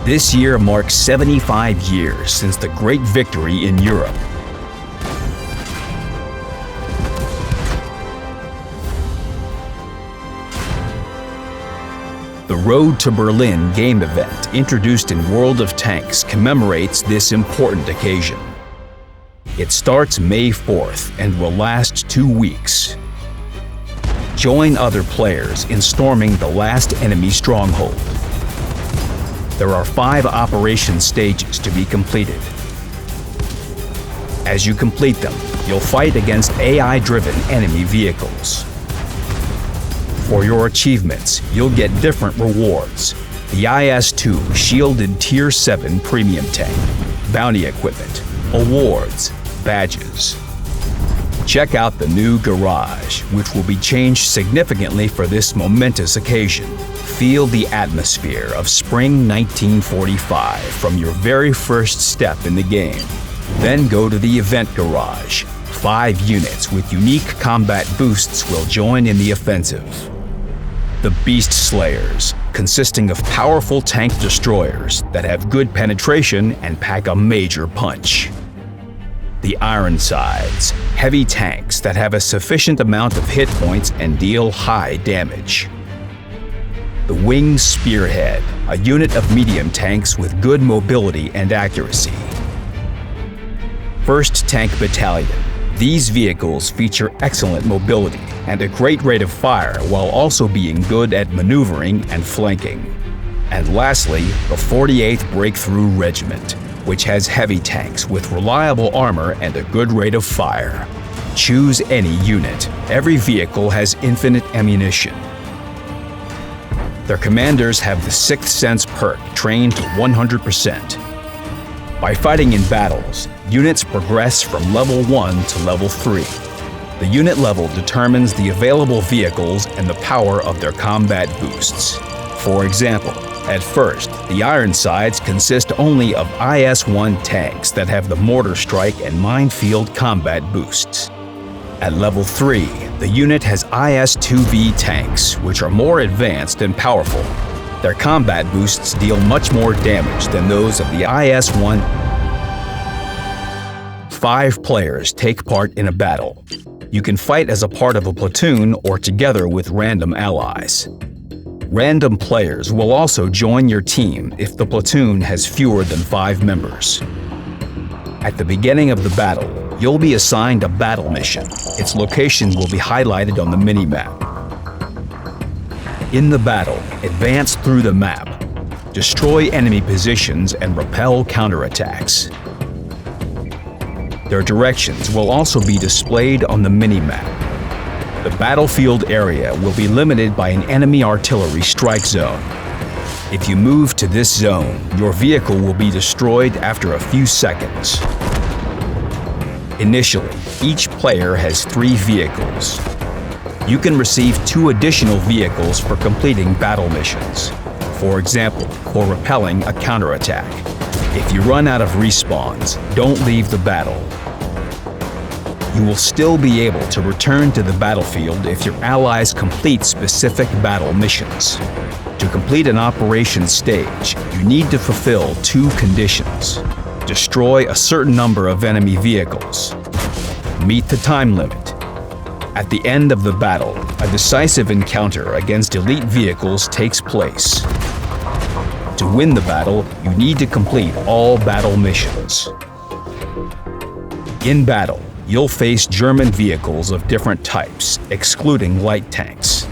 This year marks 75 years since the Great Victory in Europe. The Road to Berlin game event introduced in World of Tanks commemorates this important occasion. It starts May 4th and will last 2 weeks. Join other players in storming the last enemy stronghold. There are 5 operation stages to be completed. As you complete them, you'll fight against AI-driven enemy vehicles. For your achievements, you'll get different rewards. The IS-2 Shielded Tier 7 Premium Tank, bounty equipment, awards, badges. Check out the new garage, which will be changed significantly for this momentous occasion. Feel the atmosphere of spring 1945 from your very first step in the game. Then go to the event garage. 5 units with unique combat boosts will join in the offensive. The Beast Slayers, consisting of powerful tank destroyers that have good penetration and pack a major punch. The Ironsides, heavy tanks that have a sufficient amount of hit points and deal high damage. The Winged Spearhead, a unit of medium tanks with good mobility and accuracy. 1st Tank Battalion. These vehicles feature excellent mobility and a great rate of fire while also being good at maneuvering and flanking. And lastly, the 48th Breakthrough Regiment, which has heavy tanks with reliable armor and a good rate of fire. Choose any unit. Every vehicle has infinite ammunition. Their commanders have the 6th Sense perk trained to 100%. By fighting in battles, units progress from level 1 to level 3. The unit level determines the available vehicles and the power of their combat boosts. For example, at first, the Ironsides consist only of IS-1 tanks that have the mortar strike and minefield combat boosts. At level 3, the unit has IS-2V tanks, which are more advanced and powerful. Their combat boosts deal much more damage than those of the IS-1. 5 players take part in a battle. You can fight as a part of a platoon or together with random allies. Random players will also join your team if the platoon has fewer than 5 members. At the beginning of the battle, you'll be assigned a battle mission. Its location will be highlighted on the minimap. In the battle, advance through the map, destroy enemy positions, and repel counterattacks. Their directions will also be displayed on the minimap. The battlefield area will be limited by an enemy artillery strike zone. If you move to this zone, your vehicle will be destroyed after a few seconds. Initially, each player has 3 vehicles. You can receive 2 additional vehicles for completing battle missions. For example, for repelling a counterattack. If you run out of respawns, don't leave the battle. You will still be able to return to the battlefield if your allies complete specific battle missions. To complete an operation stage, you need to fulfill 2 conditions. Destroy a certain number of enemy vehicles. Meet the time limit. At the end of the battle, a decisive encounter against elite vehicles takes place. To win the battle, you need to complete all battle missions. In battle, you'll face German vehicles of different types, excluding light tanks.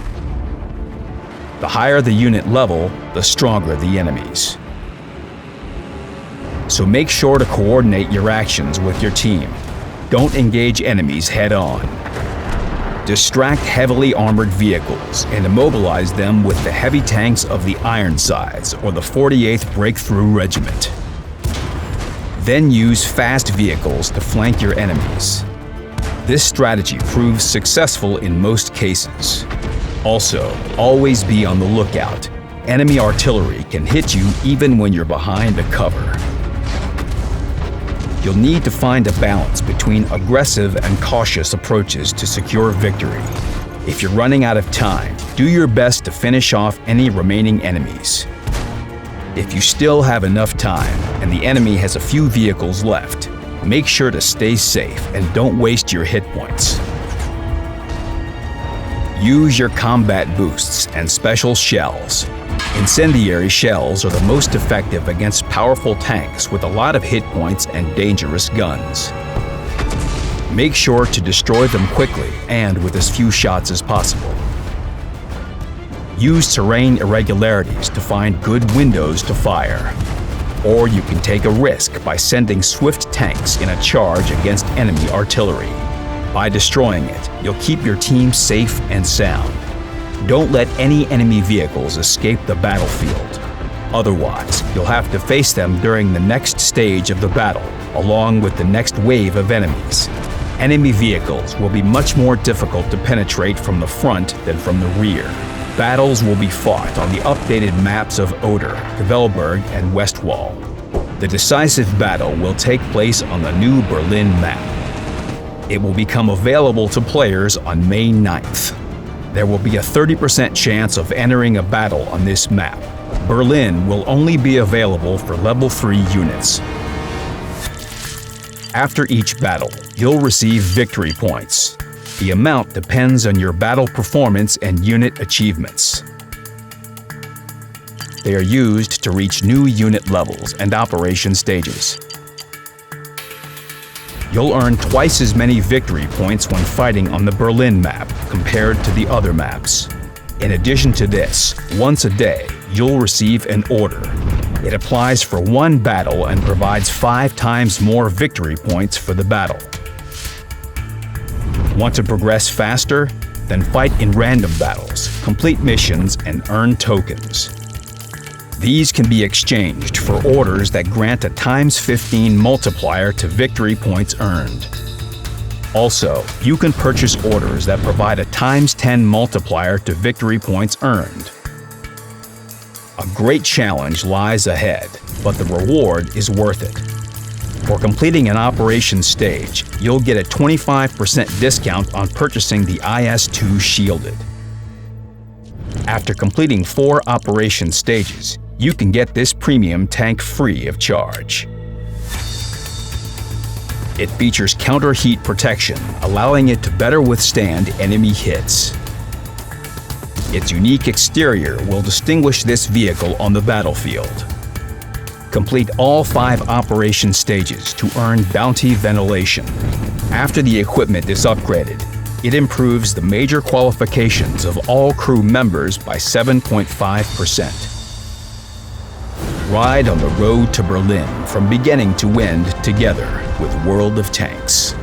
The higher the unit level, the stronger the enemies. So make sure to coordinate your actions with your team. Don't engage enemies head-on. Distract heavily armored vehicles and immobilize them with the heavy tanks of the Ironsides or the 48th Breakthrough Regiment. Then use fast vehicles to flank your enemies. This strategy proves successful in most cases. Also, always be on the lookout. Enemy artillery can hit you even when you're behind a cover. You'll need to find a balance between aggressive and cautious approaches to secure victory. If you're running out of time, do your best to finish off any remaining enemies. If you still have enough time and the enemy has a few vehicles left, make sure to stay safe and don't waste your hit points. Use your combat boosts and special shells. Incendiary shells are the most effective against powerful tanks with a lot of hit points and dangerous guns. Make sure to destroy them quickly and with as few shots as possible. Use terrain irregularities to find good windows to fire. Or you can take a risk by sending swift tanks in a charge against enemy artillery. By destroying it, you'll keep your team safe and sound. Don't let any enemy vehicles escape the battlefield. Otherwise, you'll have to face them during the next stage of the battle, along with the next wave of enemies. Enemy vehicles will be much more difficult to penetrate from the front than from the rear. Battles will be fought on the updated maps of Oder, Kveldberg, and Westwall. The decisive battle will take place on the new Berlin map. It will become available to players on May 9th. There will be a 30% chance of entering a battle on this map. Berlin will only be available for level 3 units. After each battle, you'll receive victory points. The amount depends on your battle performance and unit achievements. They are used to reach new unit levels and operation stages. You'll earn twice as many victory points when fighting on the Berlin map compared to the other maps. In addition to this, once a day, you'll receive an order. It applies for one battle and provides 5 times more victory points for the battle. Want to progress faster? Then fight in random battles, complete missions, and earn tokens. These can be exchanged for orders that grant a ×15 multiplier to victory points earned. Also, you can purchase orders that provide a ×10 multiplier to victory points earned. A great challenge lies ahead, but the reward is worth it. For completing an operation stage, you'll get a 25% discount on purchasing the IS-2 Shielded. After completing 4 operation stages, you can get this premium tank free of charge. It features counter heat protection, allowing it to better withstand enemy hits. Its unique exterior will distinguish this vehicle on the battlefield. Complete all 5 operation stages to earn Bounty Ventilation. After the equipment is upgraded, it improves the major qualifications of all crew members by 7.5%. Ride on the road to Berlin from beginning to end together with World of Tanks.